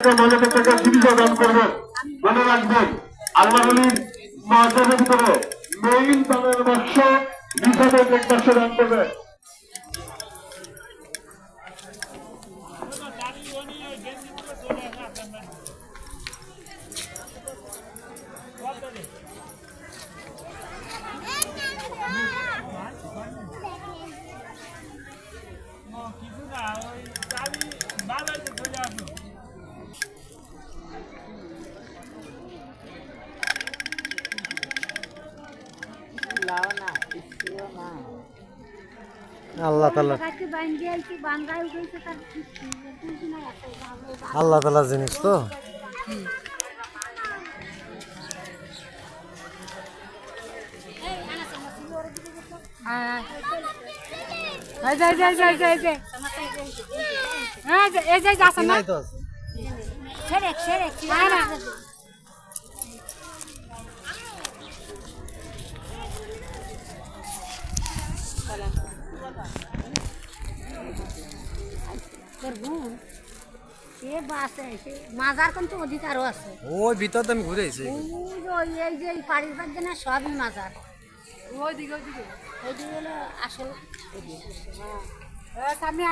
মনোযোগটাকে চিকিৎসা দান করবেন। মনে রাখবেন আল্লাহর মাঝের ভিতরে মেইন দানের বাক্স নিষেধের এক বাক্স দান করবে। কিছু না ওই গাড়ি বাজাইতে চলে আসো আল্লাহ তাআলা আল্লাহ তাআলা জিনিস তো মাজার কিন্তু অধিকারও আছে ওই ভিতর আমি ঘুরে আইছি এই যে পাড়ির বাদ না সবই মাজার ওইদিকে হলো আসল সামনে